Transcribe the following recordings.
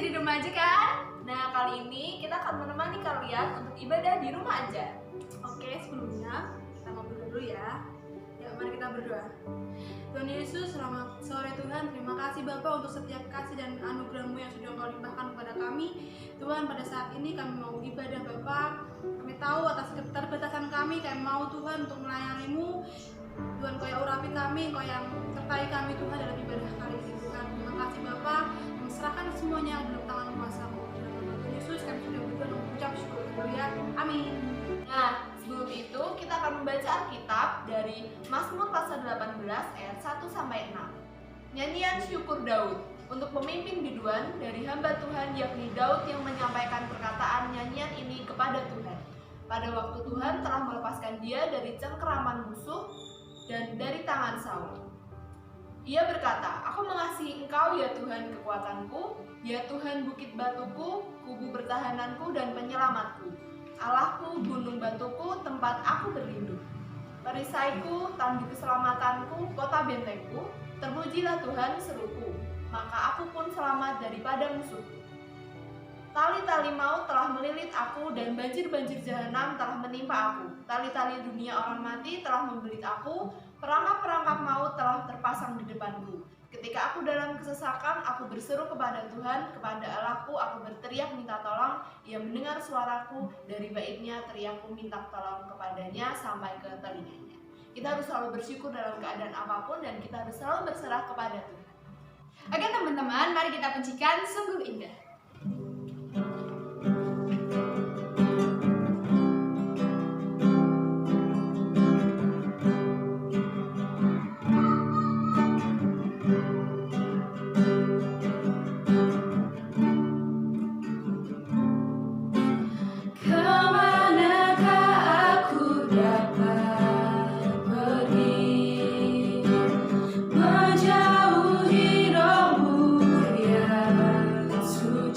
masih di rumah aja kan? Nah, kali ini kita akan menemani kalian untuk ibadah di rumah aja. Oke, sebelumnya kita ngobrol dulu ya. Ya, mari kita berdoa. Tuhan Yesus, selamat sore Tuhan. Terima kasih Bapa untuk setiap kasih dan anugerah-Mu yang sudah Engkau limpahkan kepada kami. Tuhan, pada saat ini kami mau ibadah Bapa. Kami tahu atas keterbatasan kami mau Tuhan untuk melayani-Mu. Tuhan, Kau yang urapi kami, Kau yang sertai kami Tuhan dalam ibadah kali ini Tuhan. Terima kasih Bapa. Kami serahkan semuanya dalam tangan kuasa-Mu. Dalam nama Tuhan Yesus kami sudah berdoa dan mengucap syukur. Haleluya. Amin. Nah, sebelum itu kita akan membaca Alkitab dari Mazmur pasal 18 ayat 1 sampai 6. Nyanyian syukur Daud. Untuk pemimpin biduan dari hamba Tuhan yakni Daud yang menyampaikan perkataan nyanyian ini kepada Tuhan. Pada waktu Tuhan telah melepaskan dia dari cengkeraman musuh dan dari tangan Saul. Ia berkata, "Aku mengasihi Engkau ya Tuhan kekuatanku, ya Tuhan bukit batuku, kubu pertahananku dan penyelamatku. Allahku, gunung batuku, tempat aku berlindung. Perisaiku, tanduk keselamatanku, kota bentengku, terpujilah Tuhan seruku, maka aku pun selamat daripada musuhku. Tali-tali maut telah melilit aku dan banjir-banjir jahanam telah menimpa aku. Tali-tali dunia orang mati telah membelit aku, perangkap-perangkap maut telah terpasang di depanku. Ketika aku dalam kesesakan, aku berseru kepada Tuhan, kepada Allahku, aku berteriak minta tolong. Ia mendengar suaraku, dari baiknya teriakku minta tolong kepadanya sampai ke telinganya." Kita harus selalu bersyukur dalam keadaan apapun dan kita harus selalu berserah kepada Tuhan. Oke teman-teman, mari kita pujikan Sungguh Indah. Menjauhi rohmu yang suci.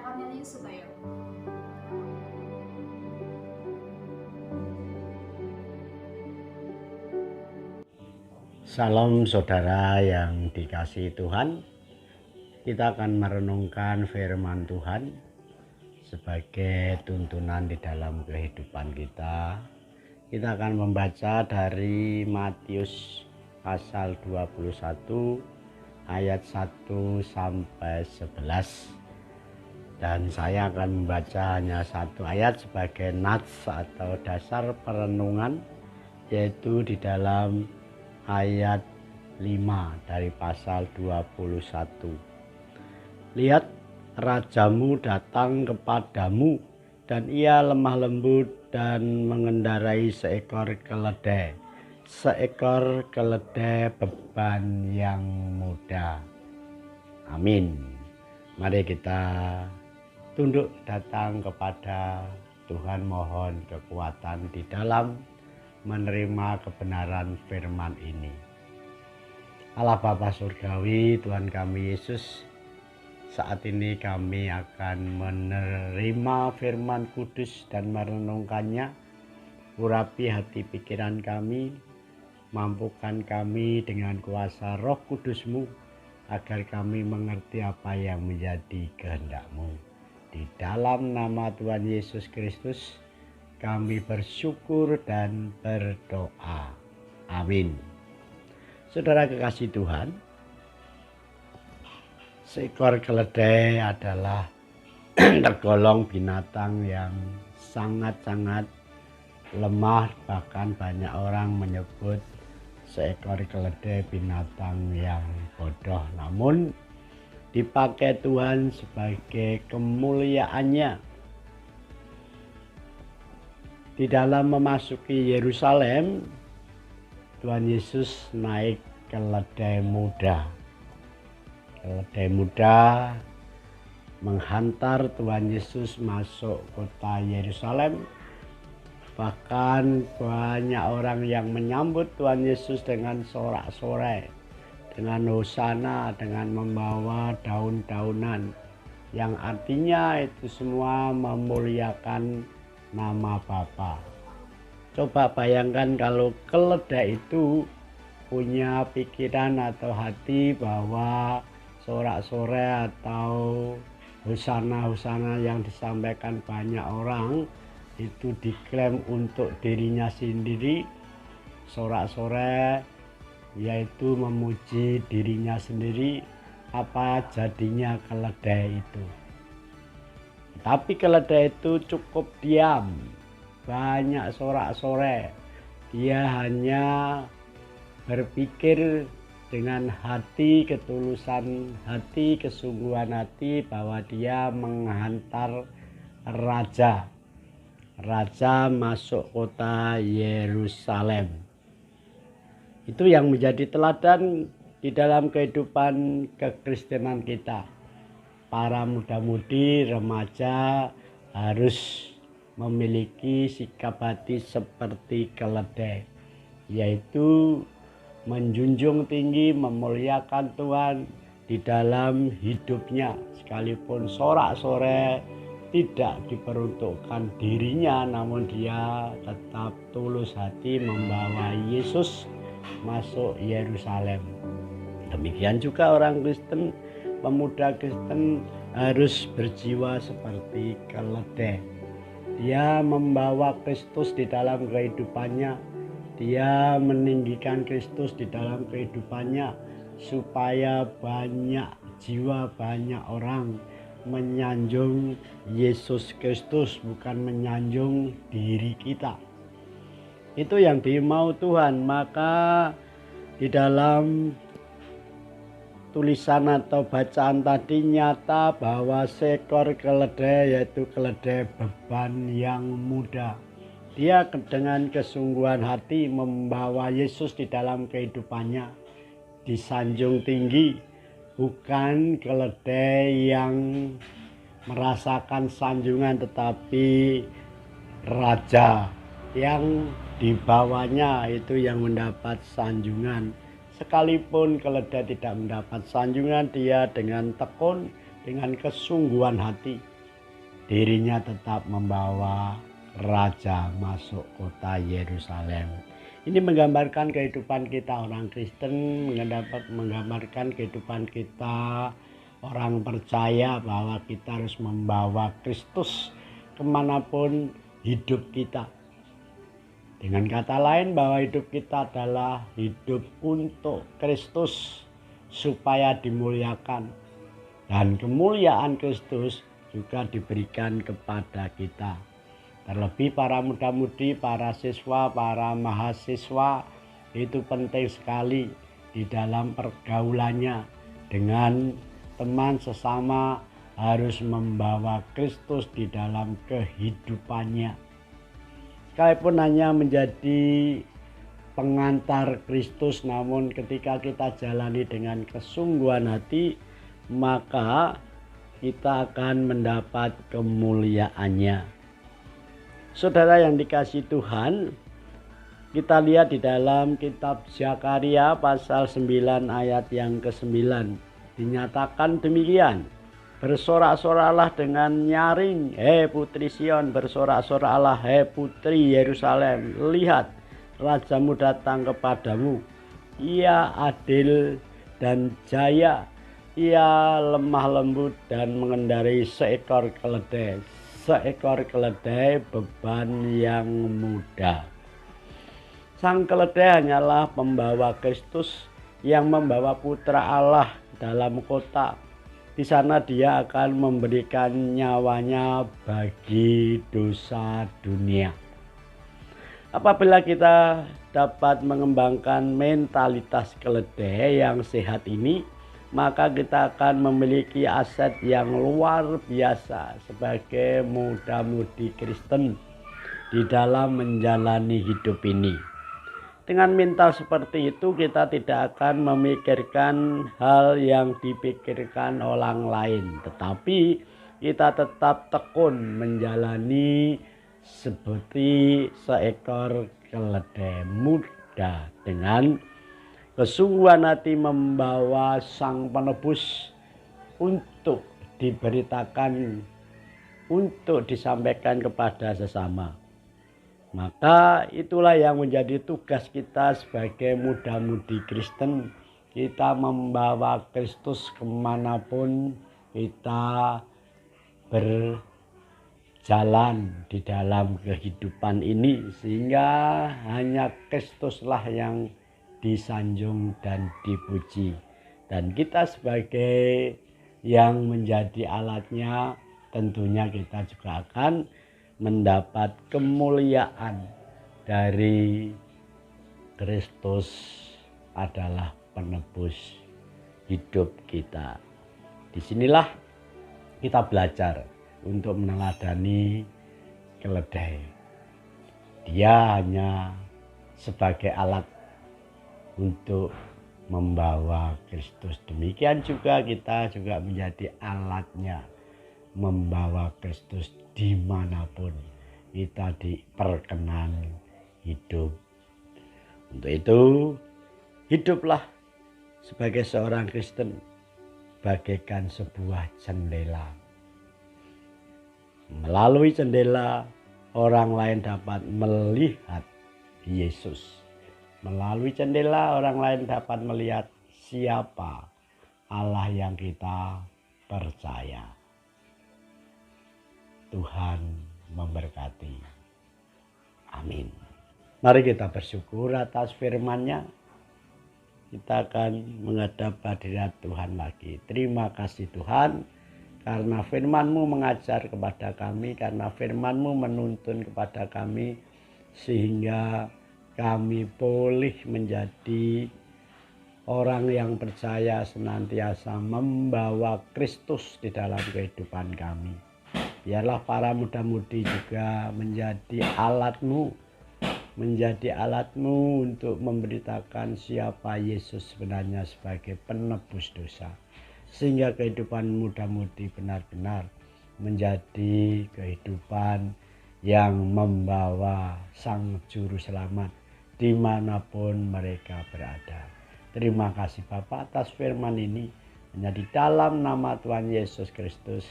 Cornelius Sutoyo. Salam saudara yang dikasihi Tuhan. Kita akan merenungkan firman Tuhan sebagai tuntunan di dalam kehidupan kita. Kita akan membaca dari Matius pasal 21 ayat 1 sampai 11. Dan saya akan membaca hanya satu ayat sebagai nats atau dasar perenungan, yaitu di dalam ayat 5 dari pasal 21. Lihat, rajamu datang kepadamu, dan ia lemah lembut dan mengendarai seekor keledai beban yang muda. Amin. Mari kita tunduk datang kepada Tuhan, mohon kekuatan di dalam menerima kebenaran firman ini. Allah Bapa Surgawi, Tuhan kami Yesus, saat ini kami akan menerima firman kudus dan merenungkannya. Urapi hati pikiran kami, mampukan kami dengan kuasa Roh Kudus-Mu, agar kami mengerti apa yang menjadi kehendak-Mu. Di dalam nama Tuhan Yesus Kristus kami bersyukur dan berdoa. Amin. Saudara kekasih Tuhan, seekor keledai adalah tergolong binatang yang sangat-sangat lemah. Bahkan banyak orang menyebut seekor keledai binatang yang bodoh. Namun dipakai Tuhan sebagai kemuliaannya. Di dalam memasuki Yerusalem, Tuhan Yesus naik keledai muda. Keledai muda menghantar Tuhan Yesus masuk kota Yerusalem. Bahkan banyak orang yang menyambut Tuhan Yesus dengan sorak-sorai, dengan hosana, dengan membawa daun-daunan, yang artinya itu semua memuliakan nama Bapa. Coba bayangkan kalau keledai itu punya pikiran atau hati bahwa sorak-sorai atau hosana-hosana yang disampaikan banyak orang itu diklaim untuk dirinya sendiri. Sorak-sorai yaitu memuji dirinya sendiri. Apa jadinya keledai itu? Tapi keledai itu cukup diam, banyak sorak-sorai. Dia hanya berpikir dengan hati, ketulusan hati, kesungguhan hati bahwa dia menghantar raja masuk kota Yerusalem. Itu yang menjadi teladan di dalam kehidupan kekristenan kita. Para muda-mudi, remaja harus memiliki sikap hati seperti keledai, yaitu menjunjung tinggi, memuliakan Tuhan di dalam hidupnya. Sekalipun sorak-sorai tidak diperuntukkan dirinya, namun dia tetap tulus hati membawa Yesus masuk Yerusalem. Demikian juga orang Kristen, pemuda Kristen harus berjiwa seperti keledai. Dia membawa Kristus di dalam kehidupannya. Dia meninggikan Kristus di dalam kehidupannya supaya banyak jiwa, banyak orang menyanjung Yesus Kristus, bukan menyanjung diri kita. Itu yang dimau Tuhan. Maka di dalam tulisan atau bacaan tadi nyata bahwa seekor keledai, yaitu keledai beban yang muda, dia dengan kesungguhan hati membawa Yesus di dalam kehidupannya, disanjung tinggi. Bukan keledai yang merasakan sanjungan, tetapi raja yang dibawanya itu yang mendapat sanjungan. Sekalipun keledai tidak mendapat sanjungan, dia dengan tekun, dengan kesungguhan hati dirinya tetap membawa raja masuk kota Yerusalem. Ini menggambarkan kehidupan kita orang Kristen, menggambarkan kehidupan kita orang percaya bahwa kita harus membawa Kristus kemanapun hidup kita. Dengan kata lain bahwa hidup kita adalah hidup untuk Kristus supaya dimuliakan. Dan kemuliaan Kristus juga diberikan kepada kita. Terlebih para muda-mudi, para siswa, para mahasiswa itu penting sekali di dalam pergaulannya dengan teman sesama harus membawa Kristus di dalam kehidupannya. Sekalipun hanya menjadi pengantar Kristus, namun ketika kita jalani dengan kesungguhan hati, maka kita akan mendapat kemuliaannya. Saudara yang dikasihi Tuhan, kita lihat di dalam kitab Zakaria pasal 9 ayat yang ke-9. Dinyatakan demikian, bersorak-soraklah dengan nyaring, hei putri Sion, bersorak-soraklah hei putri Yerusalem. Lihat, rajamu datang kepadamu, ia adil dan jaya, ia lemah lembut dan mengendarai seekor keledai beban yang mudah. Sang keledai hanyalah pembawa Kristus yang membawa putra Allah dalam kota. Di sana dia akan memberikan nyawanya bagi dosa dunia. Apabila kita dapat mengembangkan mentalitas keledai yang sehat ini, maka kita akan memiliki aset yang luar biasa sebagai muda-mudi Kristen di dalam menjalani hidup ini. Dengan mental seperti itu, kita tidak akan memikirkan hal yang dipikirkan orang lain, tetapi kita tetap tekun menjalani seperti seekor keledai muda dengan kesungguhan hati membawa Sang Penebus untuk diberitakan, untuk disampaikan kepada sesama. Maka itulah yang menjadi tugas kita sebagai muda-mudi Kristen. Kita membawa Kristus kemanapun kita berjalan di dalam kehidupan ini, sehingga hanya Kristuslah yang disanjung dan dipuji, dan kita sebagai yang menjadi alatnya tentunya kita juga akan mendapat kemuliaan dari Kristus adalah penebus hidup kita. Disinilah kita belajar untuk meneladani keledai. Dia hanya sebagai alat untuk membawa Kristus. Demikian juga kita juga menjadi alatnya membawa Kristus dimanapun kita diperkenan hidup. Untuk itu, hiduplah sebagai seorang Kristen bagaikan sebuah jendela. Melalui jendela, orang lain dapat melihat Yesus. Melalui jendela orang lain dapat melihat siapa Allah yang kita percaya. Tuhan memberkati. Amin. Mari kita bersyukur atas firman-Nya. Kita akan menghadap hadirat Tuhan lagi. Terima kasih Tuhan, karena firman-Mu mengajar kepada kami, karena firman-Mu menuntun kepada kami, sehingga kami boleh menjadi orang yang percaya senantiasa membawa Kristus di dalam kehidupan kami. Biarlah para muda-mudi juga menjadi alat-Mu, untuk memberitakan siapa Yesus sebenarnya sebagai penebus dosa. Sehingga kehidupan muda-mudi benar-benar menjadi kehidupan yang membawa Sang Juru Selamat dimanapun mereka berada. Terima kasih Bapa atas firman ini. Hanya di dalam nama Tuhan Yesus Kristus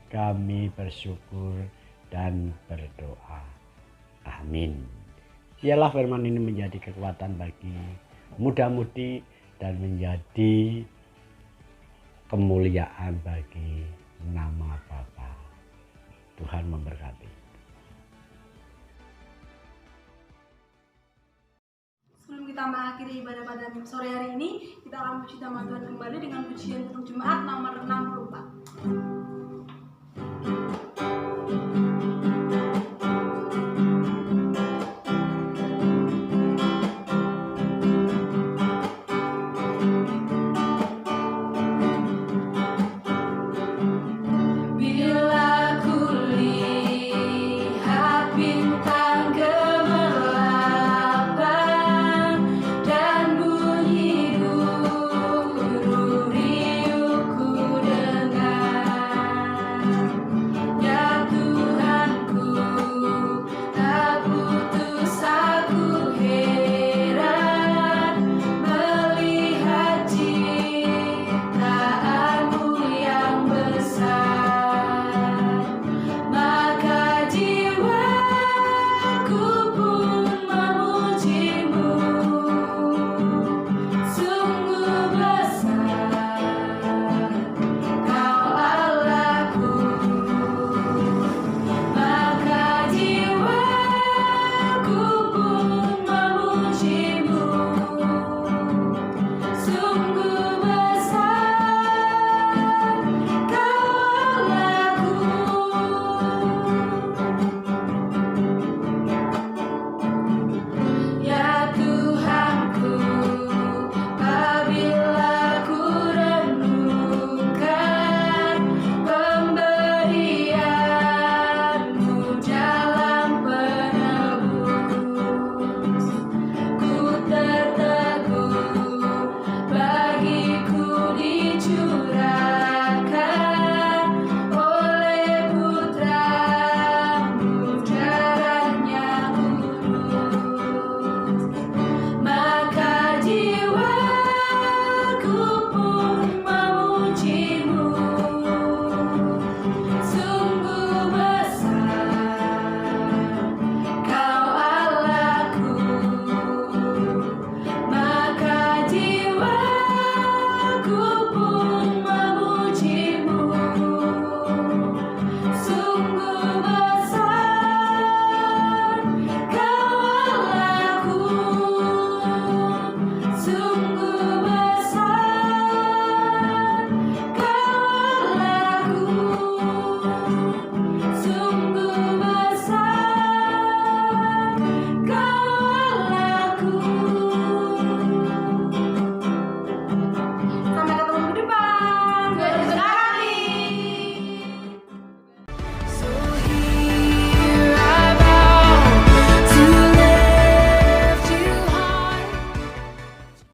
kami bersyukur dan berdoa. Amin. Biarlah firman ini menjadi kekuatan bagi muda-mudi dan menjadi kemuliaan bagi nama Bapa. Tuhan memberkati. Sebelum kita mengakhiri ibadah pada sore hari ini, kita akan puji nama Tuhan kembali dengan pujian untuk jemaat nomor 64.